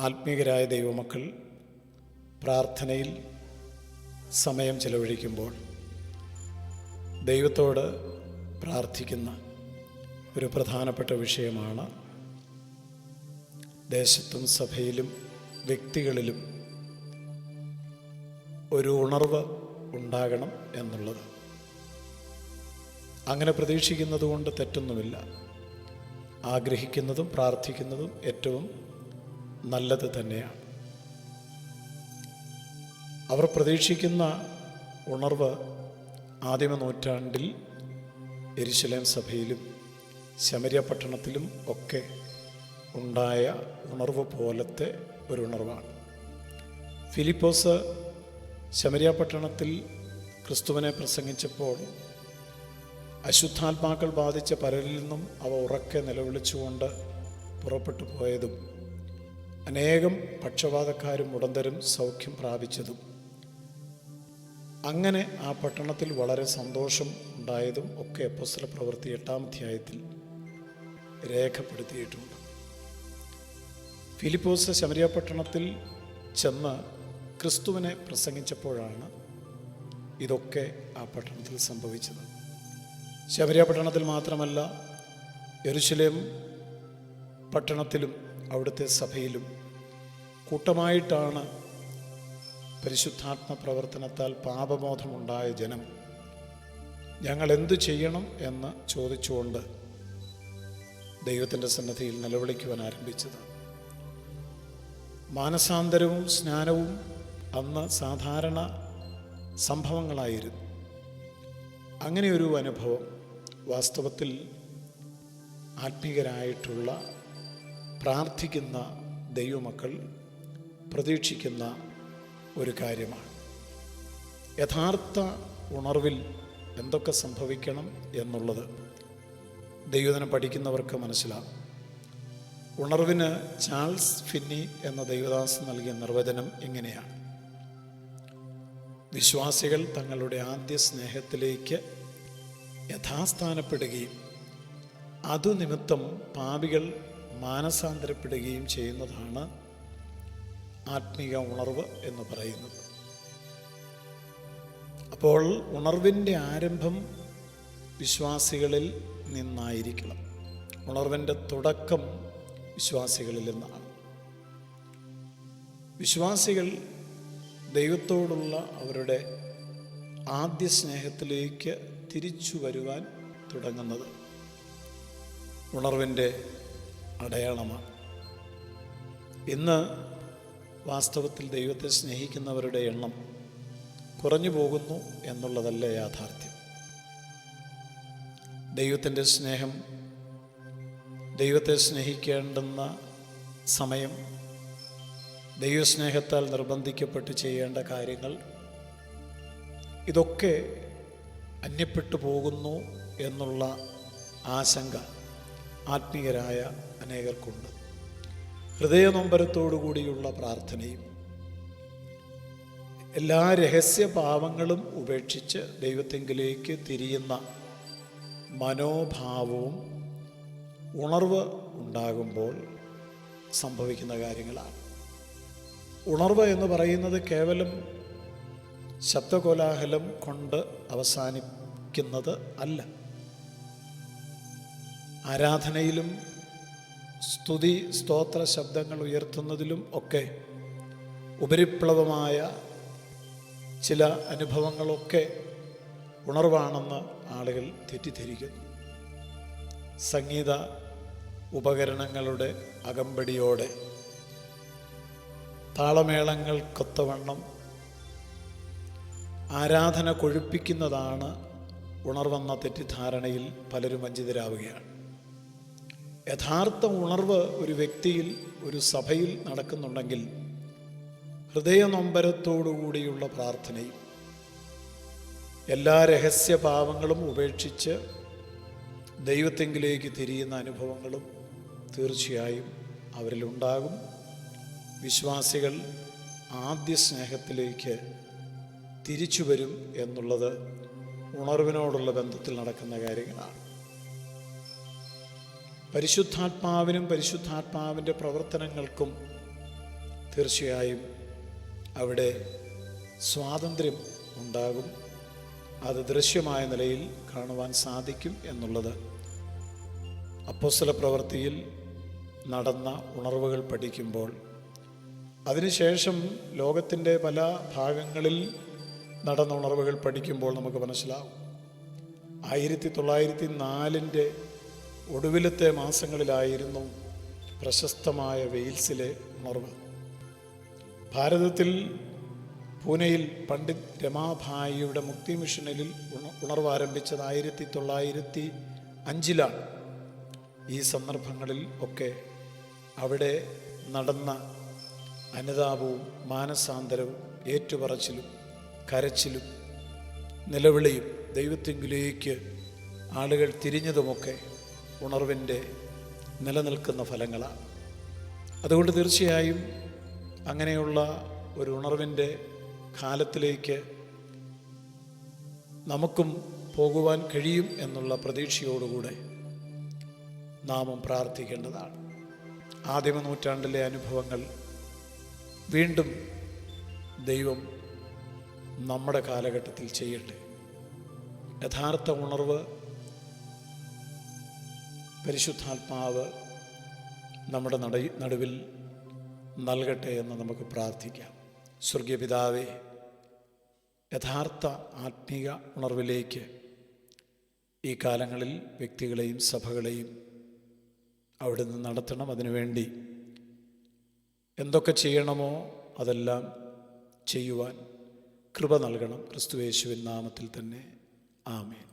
ആത്മീയരായ ദൈവമക്കൾ പ്രാർത്ഥനയിൽ സമയം ചെലവഴിക്കുമ്പോൾ ദൈവത്തോട് പ്രാർത്ഥിക്കുന്ന ഒരു പ്രധാനപ്പെട്ട വിഷയമാണ് ദേശത്തും സഭയിലും വ്യക്തികളിലും ഒരു ഉണർവ് ഉണ്ടാകണം എന്നുള്ളത്. അങ്ങനെ പ്രതീക്ഷിക്കുന്നത് കൊണ്ട് തെറ്റൊന്നുമില്ല. ആഗ്രഹിക്കുന്നതും പ്രാർത്ഥിക്കുന്നതും ഏറ്റവും നല്ലത് തന്നെയാണ്. അവർ പ്രതീക്ഷിക്കുന്ന ഉണർവ് ആദിമ നൂറ്റാണ്ടിൽ യെരുശലേം സഭയിലും ശമര്യ പട്ടണത്തിലും ഒക്കെ ഉണ്ടായ ഉണർവ് പോലത്തെ ഒരു ഉണർവാണ്. ഫിലിപ്പോസ് ശമര്യ പട്ടണത്തിൽ ക്രിസ്തുവിനെ പ്രസംഗിച്ചപ്പോൾ അശുദ്ധാത്മാക്കൾ ബാധിച്ച പലരിൽ നിന്നും അവ ഉറക്കെ നിലവിളിച്ചുകൊണ്ട് പുറപ്പെട്ടു പോയതും അനേകം പക്ഷപാതക്കാരും മുടന്തരും സൗഖ്യം പ്രാപിച്ചതും അങ്ങനെ ആ പട്ടണത്തിൽ വളരെ സന്തോഷം ഉണ്ടായതും ഒക്കെ അപ്പോസ്തല പ്രവൃത്തി 8-ാം അധ്യായത്തിൽ രേഖപ്പെടുത്തിയിട്ടുണ്ട്. ഫിലിപ്പോസ് ശമര്യ പട്ടണത്തിൽ ചെന്ന് ക്രിസ്തുവിനെ പ്രസംഗിച്ചപ്പോഴാണ് ഇതൊക്കെ ആ പട്ടണത്തിൽ സംഭവിച്ചത്. ശമര്യ പട്ടണത്തിൽ മാത്രമല്ല, യെരുശലേം പട്ടണത്തിലും അവിടുത്തെ സഭയിലും കൂട്ടമായിട്ടാണ് പരിശുദ്ധാത്മ പ്രവർത്തനത്താൽ പാപബോധമുണ്ടായ ജനം ഞങ്ങൾ എന്തു ചെയ്യണം എന്ന് ചോദിച്ചുകൊണ്ട് ദൈവത്തിൻ്റെ സന്നിധിയിൽ നിലവിളിക്കുവാൻ ആരംഭിച്ചത്. മാനസാന്തരവും സ്നാനവും അന്ന് സാധാരണ സംഭവങ്ങളായിരുന്നു. അങ്ങനെയൊരു അനുഭവം വാസ്തവത്തിൽ ആത്മീയരായിട്ടുള്ള പ്രാർത്ഥിക്കുന്ന ദൈവമക്കൾ പ്രതീക്ഷിക്കുന്ന ഒരു കാര്യമാണ്. യഥാർത്ഥ ഉണർവിൽ എന്തൊക്കെ സംഭവിക്കണം എന്നുള്ളത് ദൈവദിനം പഠിക്കുന്നവർക്ക് മനസ്സിലാകും. ഉണർവിന് ചാൾസ് ഫിന്നി എന്ന ദൈവദാസൻ നൽകിയ നിർവചനം ഇങ്ങനെയാണ്: വിശ്വാസികൾ തങ്ങളുടെ ആദ്യ സ്നേഹത്തിലേക്ക് യഥാസ്ഥാനപ്പെടുകയും അതുനിമിത്തം പാപികൾ മാനസാന്തരപ്പെടുകയും ചെയ്യുന്നതാണ് ആത്മീയ ഉണർവ് എന്ന് പറയുന്നത്. അപ്പോൾ ഉണർവിൻ്റെ ആരംഭം വിശ്വാസികളിൽ നിന്നായിരിക്കണം. ഉണർവിൻ്റെ തുടക്കം വിശ്വാസികളിൽ നിന്നാണ്. വിശ്വാസികൾ ദൈവത്തോടുള്ള അവരുടെ ആദ്യ സ്നേഹത്തിലേക്ക് തിരിച്ചു വരുവാൻ തുടങ്ങുന്നത് ഉണർവിൻ്റെ അടയാളമാണ്. ഇന്ന് വാസ്തവത്തിൽ ദൈവത്തെ സ്നേഹിക്കുന്നവരുടെ എണ്ണം കുറഞ്ഞു പോകുന്നു എന്നുള്ളതല്ല യാഥാർത്ഥ്യം. ദൈവത്തിൻ്റെ സ്നേഹം, ദൈവത്തെ സ്നേഹിക്കേണ്ടുന്ന സമയം, ദൈവസ്നേഹത്താൽ നിർബന്ധിക്കപ്പെട്ട് ചെയ്യേണ്ട കാര്യങ്ങൾ, ഇതൊക്കെ അന്യപ്പെട്ടു പോകുന്നു എന്നുള്ള ആശങ്ക ആത്മീയരായ അനേകർക്കുണ്ട്. ഹൃദയനൊമ്പരത്തോടുകൂടിയുള്ള പ്രാർത്ഥനയും എല്ലാ രഹസ്യ പാവങ്ങളും ഉപേക്ഷിച്ച് ദൈവത്തെങ്കിലേക്ക് തിരിയുന്ന മനോഭാവവും ഉണർവ് ഉണ്ടാകുമ്പോൾ സംഭവിക്കുന്ന കാര്യങ്ങളാണ്. ഉണർവ് എന്ന് പറയുന്നത് കേവലം ശബ്ദകോലാഹലം കൊണ്ട് അവസാനിക്കുന്നത് അല്ല. ആരാധനയിലും സ്തുതി സ്തോത്ര ശബ്ദങ്ങൾ ഉയർത്തുന്നതിലും ഒക്കെ ഉപരിപ്ലവമായ ചില അനുഭവങ്ങളൊക്കെ ഉണർവാണെന്ന് ആളുകൾ തെറ്റിദ്ധരിക്കുന്നു. സംഗീത ഉപകരണങ്ങളുടെ അകമ്പടിയോടെ താളമേളങ്ങൾക്കൊത്തവണ്ണം ആരാധന കൊഴുപ്പിക്കുന്നതാണ് ഉണർവെന്ന തെറ്റിദ്ധാരണയിൽ പലരും വഞ്ചിതരാവുകയാണ്. യഥാർത്ഥ ഉണർവ് ഒരു വ്യക്തിയിൽ, ഒരു സഭയിൽ നടക്കുന്നുണ്ടെങ്കിൽ ഹൃദയനൊമ്പരത്തോടുകൂടിയുള്ള പ്രാർത്ഥനയും എല്ലാ രഹസ്യ പാവങ്ങളും ഉപേക്ഷിച്ച് ദൈവത്തെങ്കിലേക്ക് തിരിയുന്ന അനുഭവങ്ങളും തീർച്ചയായും അവരിലുണ്ടാകും. വിശ്വാസികൾ ആദ്യ സ്നേഹത്തിലേക്ക് തിരിച്ചു വരും എന്നുള്ളത് ഉണർവിനോടുള്ള ബന്ധത്തിൽ നടക്കുന്ന കാര്യങ്ങളാണ്. പരിശുദ്ധാത്മാവിനും പരിശുദ്ധാത്മാവിൻ്റെ പ്രവർത്തനങ്ങൾക്കും തീർച്ചയായും അവിടെ സ്വാതന്ത്ര്യം ഉണ്ടാകും. അത് ദൃശ്യമായ നിലയിൽ കാണുവാൻ സാധിക്കും എന്നുള്ളത് അപ്പോസ്തല പ്രവൃത്തിയിൽ നടന്ന ഉണർവുകൾ പഠിക്കുമ്പോൾ, അതിനുശേഷം ലോകത്തിൻ്റെ പല ഭാഗങ്ങളിൽ നടന്ന ഉണർവുകൾ പഠിക്കുമ്പോൾ നമുക്ക് മനസ്സിലാവും. 1904 ഒടുവിലത്തെ മാസങ്ങളിലായിരുന്നു പ്രശസ്തമായ വെയിൽസിലെ ഉണർവ്. ഭാരതത്തിൽ പൂനെയിൽ പണ്ഡിറ്റ് രമാഭായിയുടെ മുക്തി മിഷനിൽ ഉണർവ് ആരംഭിച്ചത് 1905 ഈ സന്ദർഭങ്ങളിൽ ഒക്കെ അവിടെ നടന്ന അനുതാപവും മാനസാന്തരവും ഏറ്റുപറച്ചിലും കരച്ചിലും നിലവിളിയും ദൈവത്തിങ്കിലേക്ക് ആളുകൾ തിരിഞ്ഞതുമൊക്കെ ഉണർവിൻ്റെ നിലനിൽക്കുന്ന ഫലങ്ങളാണ്. അതുകൊണ്ട് തീർച്ചയായും അങ്ങനെയുള്ള ഒരു ഉണർവിൻ്റെ കാലത്തിലേക്ക് നമുക്കും പോകുവാൻ കഴിയും എന്നുള്ള പ്രതീക്ഷയോടുകൂടെ നാമും പ്രാർത്ഥിക്കേണ്ടതാണ്. ആദിമ നൂറ്റാണ്ടിലെ അനുഭവങ്ങൾ വീണ്ടും ദൈവം നമ്മുടെ കാലഘട്ടത്തിൽ ചെയ്യട്ടെ. യഥാർത്ഥ ഉണർവ് പരിശുദ്ധാത്മാവ് നമ്മുടെ നടുവിൽ നൽകട്ടെ എന്ന് നമുക്ക് പ്രാർത്ഥിക്കാം. സ്വർഗീയ പിതാവേ, യഥാർത്ഥ ആത്മീയ ഉണർവിലേക്ക് ഈ കാലങ്ങളിൽ വ്യക്തികളെയും സഭകളെയും അവിടുന്ന് നടത്തണം. അതിനുവേണ്ടി എന്തൊക്കെ ചെയ്യണമോ അതെല്ലാം ചെയ്യുവാൻ കൃപ നൽകണം. ക്രിസ്തുയേശുവിൻ നാമത്തിൽ തന്നെ ആമേൻ.